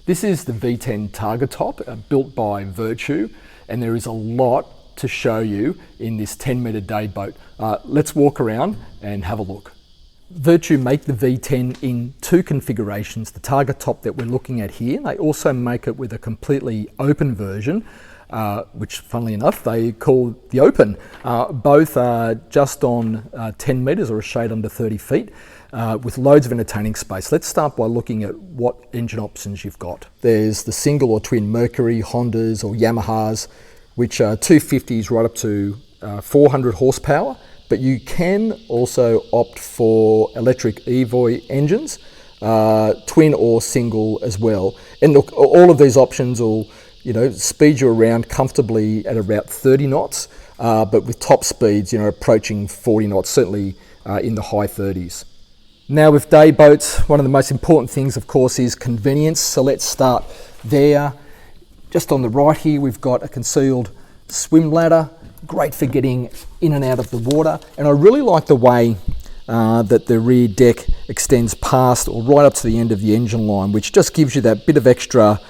This is the V10 T-Top, built by Virtue, and there is a lot to show you in this 10-metre day boat. Let's walk around and have a look. Virtue make the V10 in two configurations, the T-Top that we're looking at here. They also make it with a completely open version, which funnily enough they call the Open. Both are just on 10 metres or a shade under 30 feet. With loads of entertaining space. Let's start by looking at what engine options you've got. There's the single or twin Mercury, Hondas or Yamahas, which are 250s right up to 400 horsepower, but you can also opt for electric Evoy engines, twin or single as well. And look, all of these options will, speed you around comfortably at about 30 knots, but with top speeds, approaching 40 knots, certainly in the high 30s. Now with day boats, one of the most important things of course is convenience, so let's start there. Just on the right here we've got a concealed swim ladder, great for getting in and out of the water, and I really like the way that the rear deck extends past or right up to the end of the engine line, which just gives you that bit of extra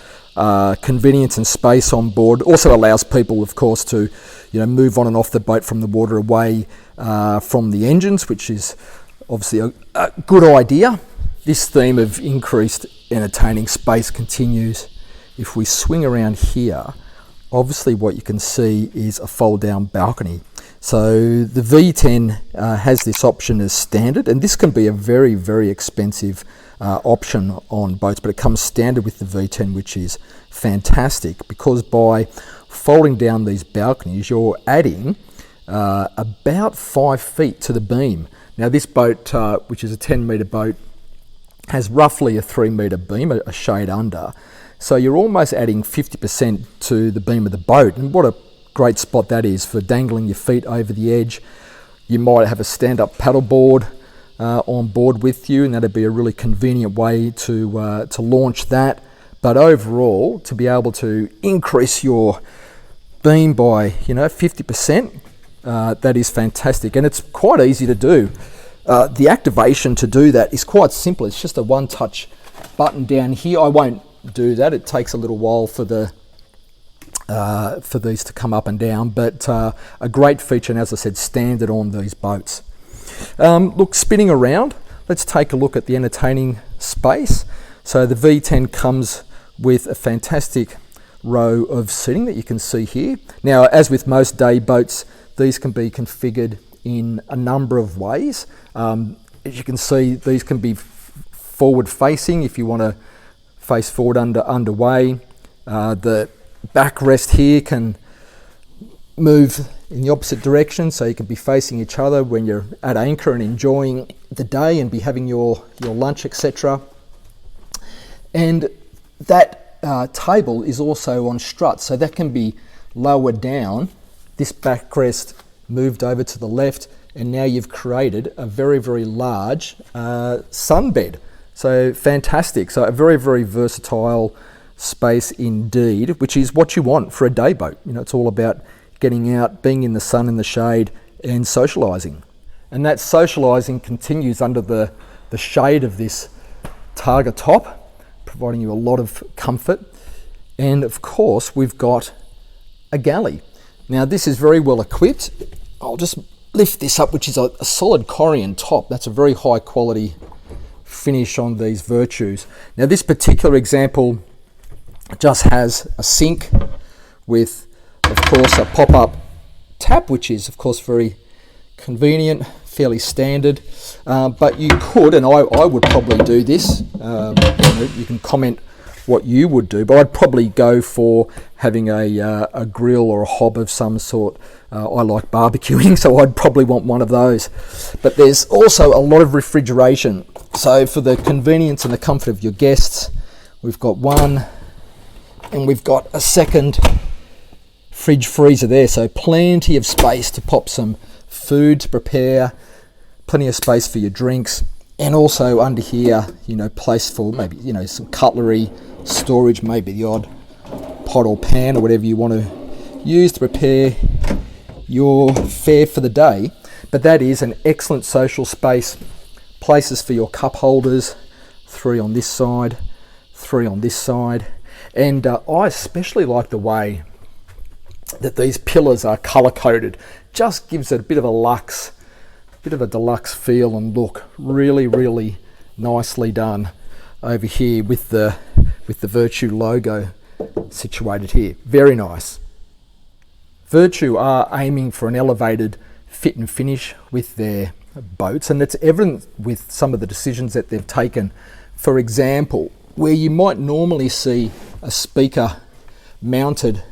convenience and space on board. Also allows people of course to move on and off the boat from the water away from the engines, which is obviously a good idea. This theme of increased entertaining space continues. If we swing around here, obviously what you can see is a fold down balcony. So the V10 has this option as standard, and this can be a very, very expensive option on boats, but it comes standard with the V10, which is fantastic because by folding down these balconies, you're adding about 5 feet to the beam. Now this boat, which is a 10-metre boat, has roughly a 3-metre beam, a shade under. So you're almost adding 50% to the beam of the boat. And what a great spot that is for dangling your feet over the edge. You might have a stand-up paddleboard on board with you, and that'd be a really convenient way to launch that. But overall, to be able to increase your beam by 50%, that is fantastic, and it's quite easy to do. The activation to do that is quite simple. It's just a one-touch button down here. I won't do that. It takes a little while for these to come up and down, but a great feature, and as I said, standard on these boats. Look, spinning around, let's take a look at the entertaining space. So the V10 comes with a fantastic row of seating that you can see here. Now, as with most day boats, these can be configured in a number of ways. As you can see, these can be forward facing if you want to face forward underway. The backrest here can move in the opposite direction, so you can be facing each other when you're at anchor and enjoying the day and be having your lunch, etc. And that table is also on struts, so that can be lowered down. This backrest moved over to the left, and now you've created a very, very large sunbed. So fantastic. So a very, very versatile space indeed, which is what you want for a day boat. It's all about getting out, being in the sun, in the shade, and socialising. And that socialising continues under the shade of this T-Top, providing you a lot of comfort. And of course, we've got a galley. Now this is very well equipped. I'll just lift this up, which is a solid Corian top. That's a very high quality finish on these Virtues. Now this particular example just has a sink with, of course, a pop-up tap, which is of course very convenient, fairly standard. But you could, and I would probably do this, you can comment what you would do, but I'd probably go for having a grill or a hob of some sort. I like barbecuing, so I'd probably want one of those. But there's also a lot of refrigeration. So for the convenience and the comfort of your guests, we've got one, and we've got a second fridge freezer there. So plenty of space to pop some food to prepare, plenty of space for your drinks, and also under here, place for maybe, some cutlery, storage, maybe the odd pot or pan or whatever you want to use to prepare your fare for the day. But that is an excellent social space. Places for your cup holders, 3 on this side, 3 on this side. And I especially like the way that these pillars are color coded. Just gives it a bit of a deluxe feel and look. Really, really nicely done over here with the Virtue logo situated here. Very nice. Virtue are aiming for an elevated fit and finish with their boats, and it's evident with some of the decisions that they've taken. For example, where you might normally see a speaker mounted,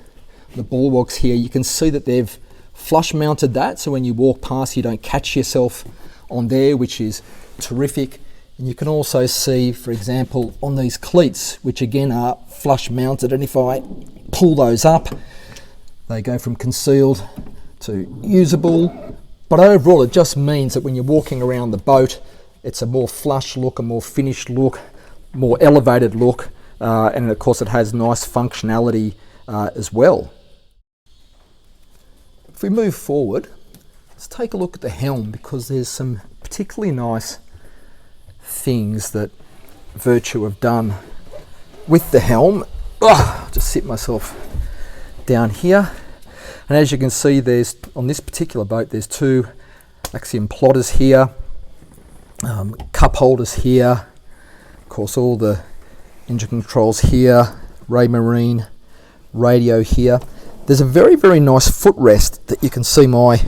the bulwarks here, you can see that they've flush mounted that, so when you walk past you don't catch yourself on there, which is terrific. And you can also see, for example, on these cleats, which again are flush mounted, and if I pull those up, they go from concealed to usable. But overall it just means that when you're walking around the boat, it's a more flush look, a more finished look, more elevated look, and of course it has nice functionality as well. If we move forward, let's take a look at the helm, because there's some particularly nice things that Virtue have done with the helm. I'll just sit myself down here, and as you can see, there's on this particular boat there's 2 Axiom plotters here, cup holders here, of course all the engine controls here, Ray Marine radio here. There's a very, very nice footrest that you can see my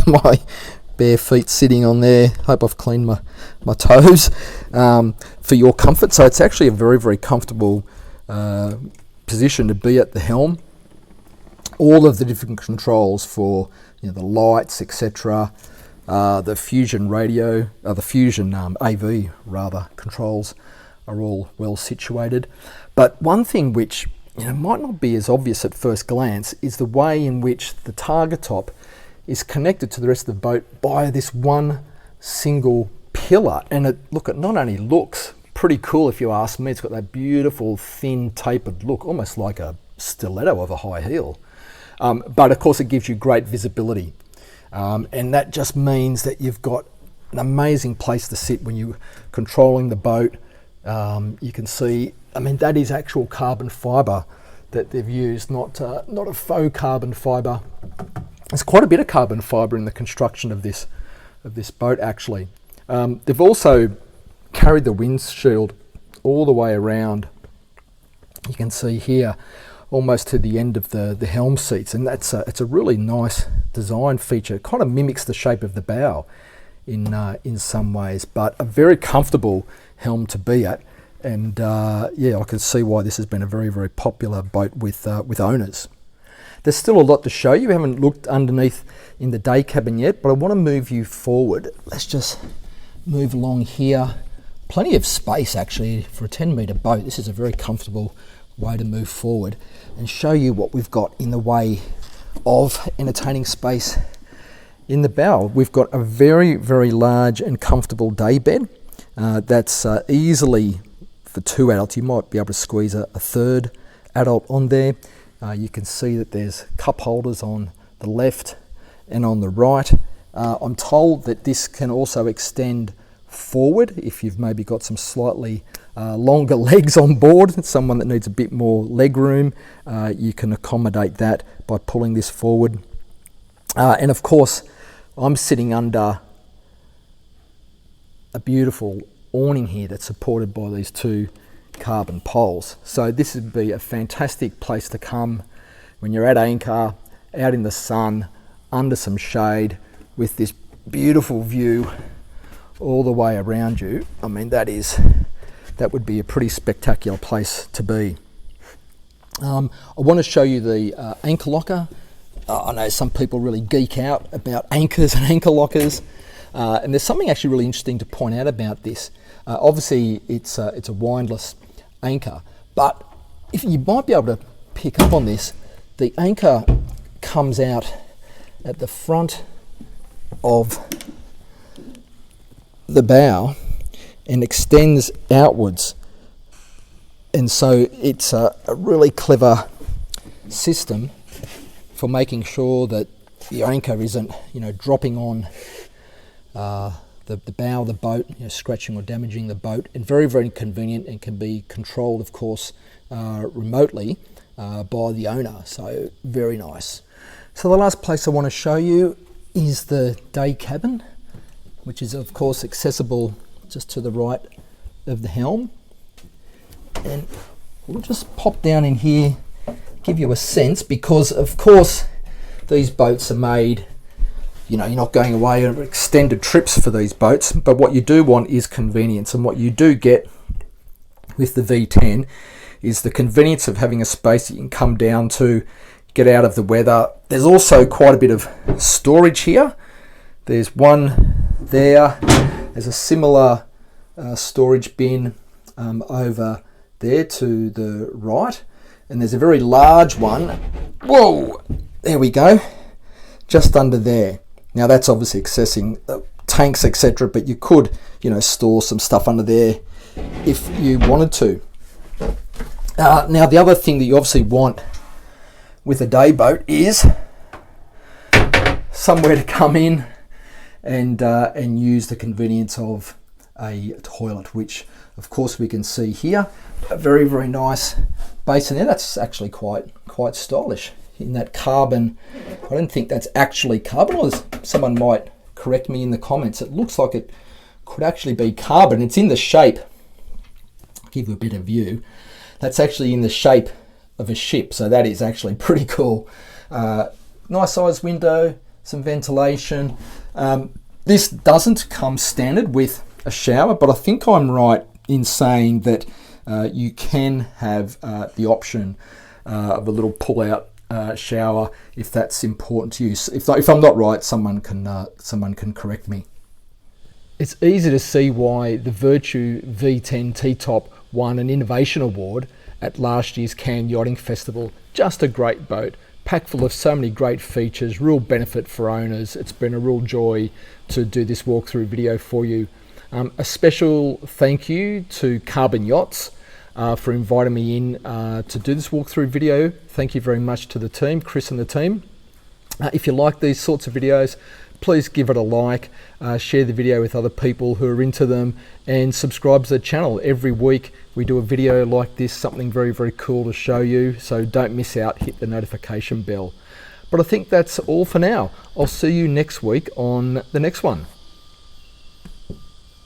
my bare feet sitting on there. Hope I've cleaned my toes for your comfort. So it's actually a very, very comfortable position to be at the helm. All of the different controls for the lights, etc., the Fusion radio, the Fusion AV rather controls are all well situated. But one thing which might not be as obvious at first glance is the way in which the targa top is connected to the rest of the boat by this one single pillar. And it not only looks pretty cool, if you ask me, it's got that beautiful thin tapered look, almost like a stiletto of a high heel. But of course it gives you great visibility. And that just means that you've got an amazing place to sit when you're controlling the boat. You can see, that is actual carbon fibre that they've used, not a faux carbon fibre. There's quite a bit of carbon fibre in the construction of this boat actually. They've also carried the windshield all the way around. You can see here almost to the end of the helm seats, and it's a really nice design feature. It kind of mimics the shape of the bow in some ways, but a very comfortable helm to be at. And I can see why this has been a very, very popular boat with owners. There's still a lot to show you. We haven't looked underneath in the day cabin yet, but I want to move you forward. Let's just move along here. Plenty of space actually for a 10-metre boat. This is a very comfortable way to move forward and show you what we've got in the way of entertaining space in the bow. We've got a very, very large and comfortable day bed that's easily for 2 adults. You might be able to squeeze a third adult on there. You can see that there's cup holders on the left and on the right. I'm told that this can also extend forward if you've maybe got some slightly longer legs on board, someone that needs a bit more leg room. You can accommodate that by pulling this forward. And of course, I'm sitting under a beautiful awning here that's supported by these 2 carbon poles. So this would be a fantastic place to come when you're at anchor, out in the sun, under some shade, with this beautiful view all the way around you. That would be a pretty spectacular place to be. I want to show you the anchor locker. I know some people really geek out about anchors and anchor lockers, and there's something actually really interesting to point out about this. Obviously it's a windlass anchor, but if you might be able to pick up on this, the anchor comes out at the front of the bow and extends outwards, and so it's a really clever system for making sure that the anchor isn't dropping on the bow of the boat, scratching or damaging the boat, and very, very convenient, and can be controlled, of course, remotely by the owner. So very nice. So the last place I want to show you is the day cabin, which is of course accessible just to the right of the Helm. And we'll just pop down in here, give you a sense, because of course these boats are made, you're not going away on extended trips for these boats, but what you do want is convenience. And what you do get with the V10 is the convenience of having a space that you can come down to, get out of the weather. There's also quite a bit of storage here. There's one there. There's a similar storage bin over there to the right. And there's a very large one. Whoa! There we go. Just under there. Now that's obviously accessing tanks, etc. But you could, store some stuff under there if you wanted to. Now the other thing that you obviously want with a day boat is somewhere to come in and use the convenience of a toilet, which of course we can see here. A very, very nice basin there. That's actually quite stylish in that carbon. I don't think that's actually carbon, or someone might correct me in the comments. It looks like it could actually be carbon. It's in the shape, I'll give you a bit of view, that's actually in the shape of a ship, so that is actually pretty cool. Nice size window, some ventilation. This doesn't come standard with a shower, but I think I'm right in saying that you can have the option of a little pull-out shower if that's important to you. If I'm not right, someone can correct me. It's easy to see why the Virtue V10 T-Top won an Innovation Award at last year's Cannes Yachting Festival. Just a great boat, packed full of so many great features, real benefit for owners. It's been a real joy to do this walkthrough video for you. A special thank you to Carbon Yachts for inviting me in to do this walkthrough video. Thank you very much to the team, Chris and the team. If you like these sorts of videos, please give it a like, share the video with other people who are into them, and subscribe to the channel. Every week we do a video like this, something very, very cool to show you, so don't miss out, hit the notification bell. But I think that's all for now. I'll see you next week on the next one.